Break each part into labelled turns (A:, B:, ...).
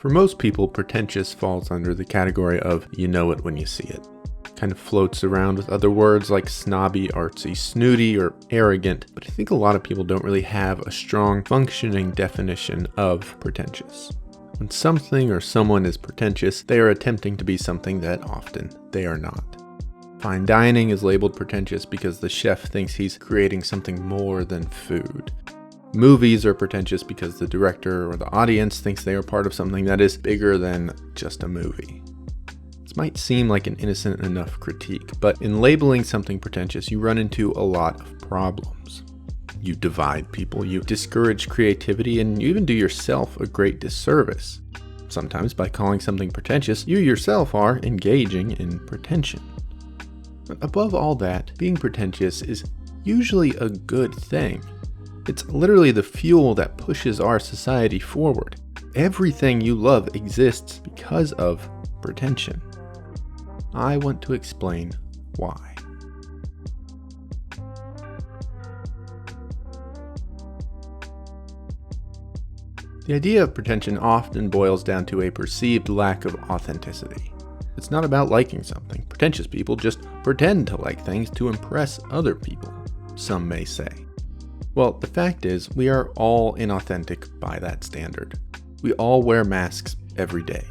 A: For most people, pretentious falls under the category of you know it when you see it. Kind of floats around with other words like snobby, artsy, snooty, or arrogant, but I think a lot of people don't really have a strong functioning definition of pretentious. When something or someone is pretentious, they are attempting to be something that often they are not. Fine dining is labeled pretentious because the chef thinks he's creating something more than food. Movies are pretentious because the director or the audience thinks they are part of something that is bigger than just a movie. This might seem like an innocent enough critique, but in labeling something pretentious, you run into a lot of problems. You divide people, you discourage creativity, and you even do yourself a great disservice. Sometimes by calling something pretentious, you yourself are engaging in pretension. But above all that, being pretentious is usually a good thing. It's literally the fuel that pushes our society forward. Everything you love exists because of pretension. I want to explain why. The idea of pretension often boils down to a perceived lack of authenticity. It's not about liking something. Pretentious people just pretend to like things to impress other people, some may say. Well, the fact is, we are all inauthentic by that standard. We all wear masks every day.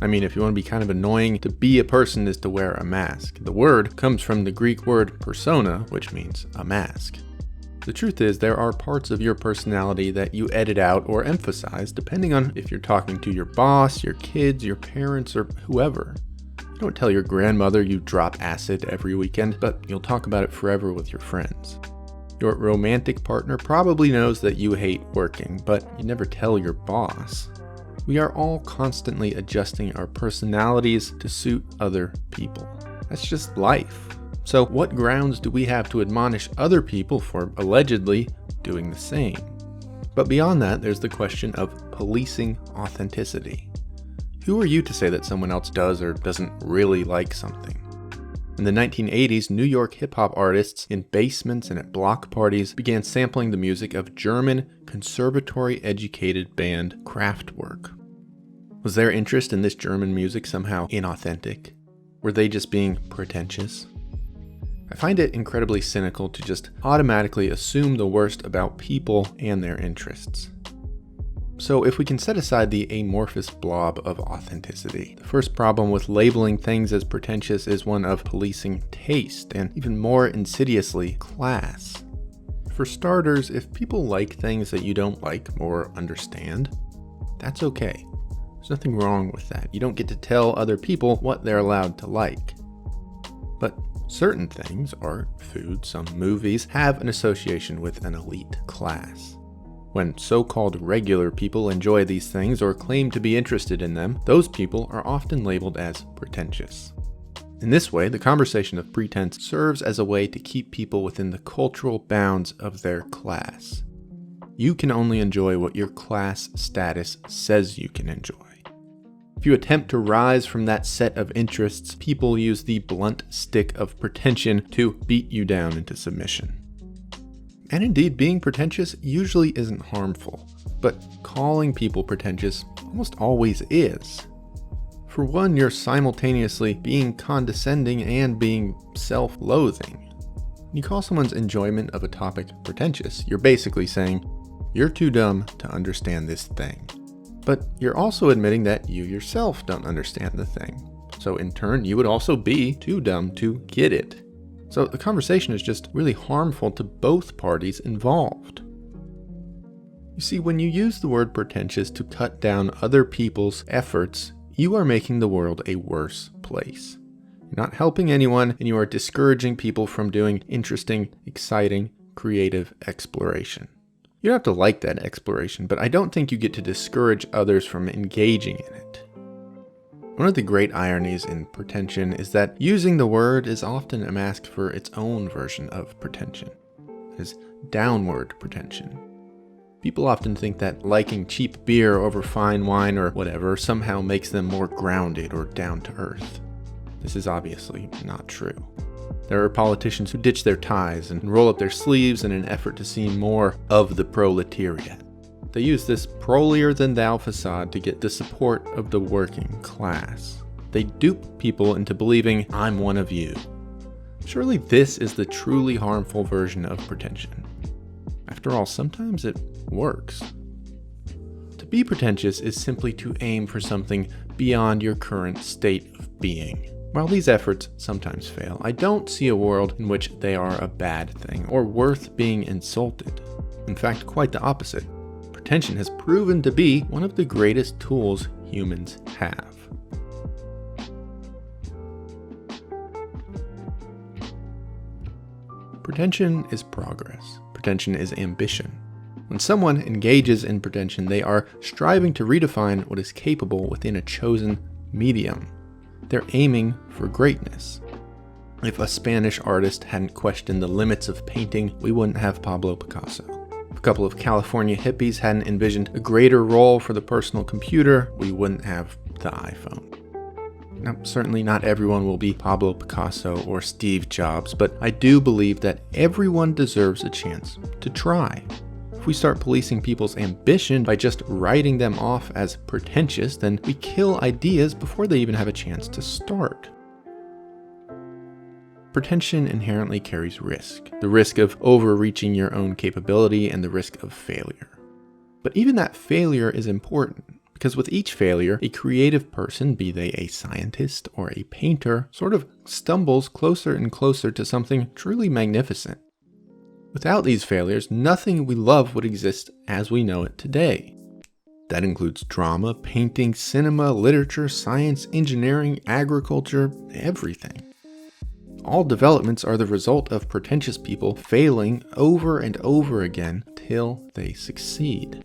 A: I mean, if you want to be kind of annoying, to be a person is to wear a mask. The word comes from the Greek word persona, which means a mask. The truth is, there are parts of your personality that you edit out or emphasize depending on if you're talking to your boss, your kids, your parents, or whoever. You don't tell your grandmother you drop acid every weekend, but you'll talk about it forever with your friends. Your romantic partner probably knows that you hate working, but you never tell your boss. We are all constantly adjusting our personalities to suit other people. That's just life. So what grounds do we have to admonish other people for allegedly doing the same? But beyond that, there's the question of policing authenticity. Who are you to say that someone else does or doesn't really like something? In the 1980s, New York hip-hop artists in basements and at block parties began sampling the music of German conservatory-educated band Kraftwerk. Was their interest in this German music somehow inauthentic? Were they just being pretentious? I find it incredibly cynical to just automatically assume the worst about people and their interests. So if we can set aside the amorphous blob of authenticity, the first problem with labeling things as pretentious is one of policing taste, and even more insidiously, class. For starters, if people like things that you don't like or understand, that's okay. There's nothing wrong with that. You don't get to tell other people what they're allowed to like. But certain things, art, food, some movies, have an association with an elite class. When so-called regular people enjoy these things or claim to be interested in them, those people are often labeled as pretentious. In this way, the conversation of pretense serves as a way to keep people within the cultural bounds of their class. You can only enjoy what your class status says you can enjoy. If you attempt to rise from that set of interests, people use the blunt stick of pretension to beat you down into submission. And indeed, being pretentious usually isn't harmful, but calling people pretentious almost always is. For one, you're simultaneously being condescending and being self-loathing. When you call someone's enjoyment of a topic pretentious, you're basically saying, you're too dumb to understand this thing. But you're also admitting that you yourself don't understand the thing. So in turn, you would also be too dumb to get it. So the conversation is just really harmful to both parties involved. You see, when you use the word pretentious to cut down other people's efforts, you are making the world a worse place. You're not helping anyone, and you are discouraging people from doing interesting, exciting, creative exploration. You don't have to like that exploration, but I don't think you get to discourage others from engaging in it. One of the great ironies in pretension is that using the word is often a mask for its own version of pretension. It is downward pretension. People often think that liking cheap beer over fine wine or whatever somehow makes them more grounded or down to earth. This is obviously not true. There are politicians who ditch their ties and roll up their sleeves in an effort to seem more of the proletariat. They use this holier-than-thou facade to get the support of the working class. They dupe people into believing, I'm one of you. Surely this is the truly harmful version of pretension. After all, sometimes it works. To be pretentious is simply to aim for something beyond your current state of being. While these efforts sometimes fail, I don't see a world in which they are a bad thing or worth being insulted. In fact, quite the opposite. Pretension has proven to be one of the greatest tools humans have. Pretension is progress. Pretension is ambition. When someone engages in pretension, they are striving to redefine what is capable within a chosen medium. They're aiming for greatness. If a Spanish artist hadn't questioned the limits of painting, we wouldn't have Pablo Picasso. If a couple of California hippies hadn't envisioned a greater role for the personal computer, we wouldn't have the iPhone. Now, certainly not everyone will be Pablo Picasso or Steve Jobs, but I do believe that everyone deserves a chance to try. If we start policing people's ambition by just writing them off as pretentious, then we kill ideas before they even have a chance to start. Pretension inherently carries risk, the risk of overreaching your own capability and the risk of failure. But even that failure is important. Because with each failure, a creative person, be they a scientist or a painter, sort of stumbles closer and closer to something truly magnificent. Without these failures, nothing we love would exist as we know it today. That includes drama, painting, cinema, literature, science, engineering, agriculture, everything. All developments are the result of pretentious people failing over and over again till they succeed.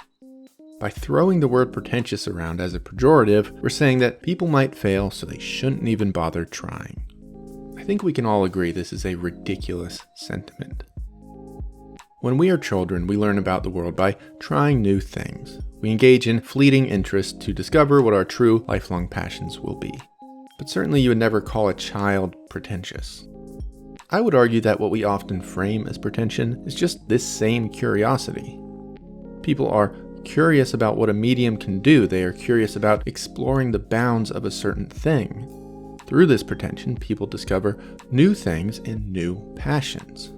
A: By throwing the word pretentious around as a pejorative, we're saying that people might fail, so they shouldn't even bother trying. I think we can all agree this is a ridiculous sentiment. When we are children, we learn about the world by trying new things. We engage in fleeting interest to discover what our true lifelong passions will be. But certainly you would never call a child pretentious. I would argue that what we often frame as pretension is just this same curiosity. People are curious about what a medium can do. They are curious about exploring the bounds of a certain thing. Through this pretension, people discover new things and new passions.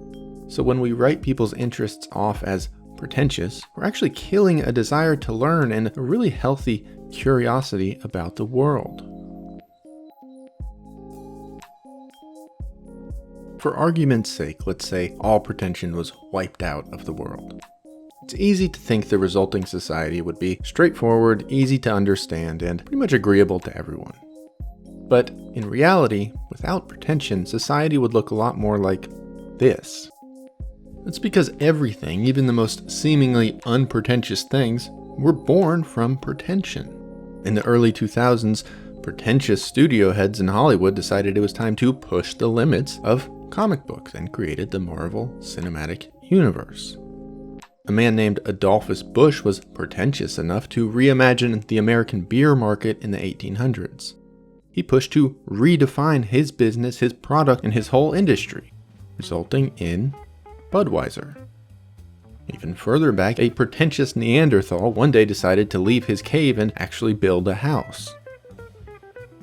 A: So when we write people's interests off as pretentious, we're actually killing a desire to learn and a really healthy curiosity about the world. For argument's sake, let's say all pretension was wiped out of the world. It's easy to think the resulting society would be straightforward, easy to understand, and pretty much agreeable to everyone. But in reality, without pretension, society would look a lot more like this. That's because everything, even the most seemingly unpretentious things, were born from pretension. In the early 2000s, pretentious studio heads in Hollywood decided it was time to push the limits of comic books and created the Marvel Cinematic Universe. A man named Adolphus Busch was pretentious enough to reimagine the American beer market in the 1800s. He pushed to redefine his business, his product, and his whole industry, resulting in Budweiser. Even further back, a pretentious Neanderthal one day decided to leave his cave and actually build a house.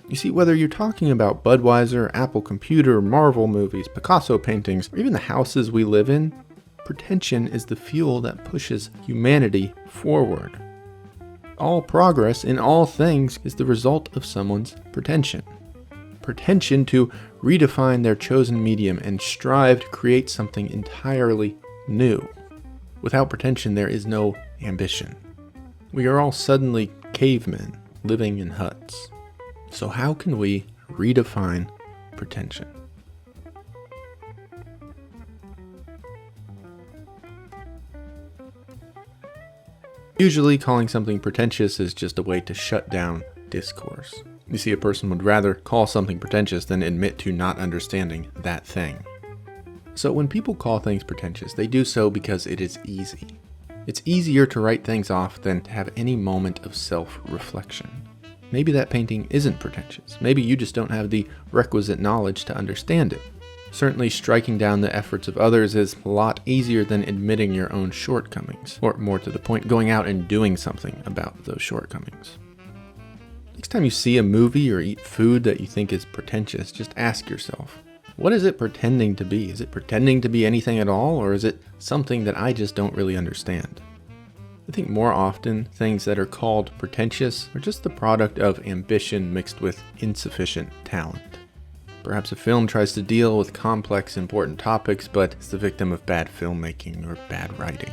A: You see, whether you're talking about Budweiser, Apple Computer, Marvel movies, Picasso paintings, or even the houses we live in, pretension is the fuel that pushes humanity forward. All progress in all things is the result of someone's pretension. Pretension to redefine their chosen medium and strive to create something entirely new. Without pretension, there is no ambition. We are all suddenly cavemen living in huts. So how can we redefine pretension? Usually, calling something pretentious is just a way to shut down discourse. You see, a person would rather call something pretentious than admit to not understanding that thing. So when people call things pretentious, they do so because it is easy. It's easier to write things off than to have any moment of self-reflection. Maybe that painting isn't pretentious. Maybe you just don't have the requisite knowledge to understand it. Certainly, striking down the efforts of others is a lot easier than admitting your own shortcomings, or more to the point, going out and doing something about those shortcomings. Next time you see a movie or eat food that you think is pretentious, just ask yourself, what is it pretending to be? Is it pretending to be anything at all, or is it something that I just don't really understand? I think more often, things that are called pretentious are just the product of ambition mixed with insufficient talent. Perhaps a film tries to deal with complex, important topics, but is the victim of bad filmmaking or bad writing.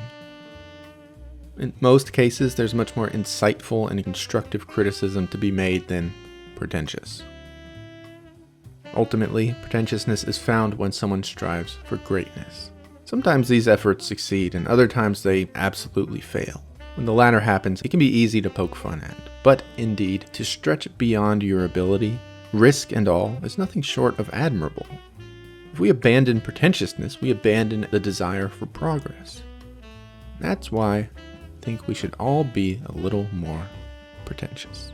A: In most cases, there's much more insightful and constructive criticism to be made than pretentious. Ultimately, pretentiousness is found when someone strives for greatness. Sometimes these efforts succeed, and other times they absolutely fail. When the latter happens, it can be easy to poke fun at. But indeed, to stretch beyond your ability, risk and all, is nothing short of admirable. If we abandon pretentiousness, we abandon the desire for progress. That's why I think we should all be a little more pretentious.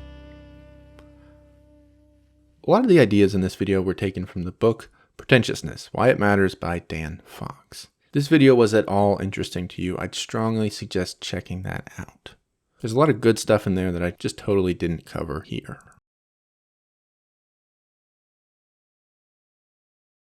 A: A lot of the ideas in this video were taken from the book Pretentiousness, Why It Matters by Dan Fox. If this video was at all interesting to you, I'd strongly suggest checking that out. There's a lot of good stuff in there that I just totally didn't cover here.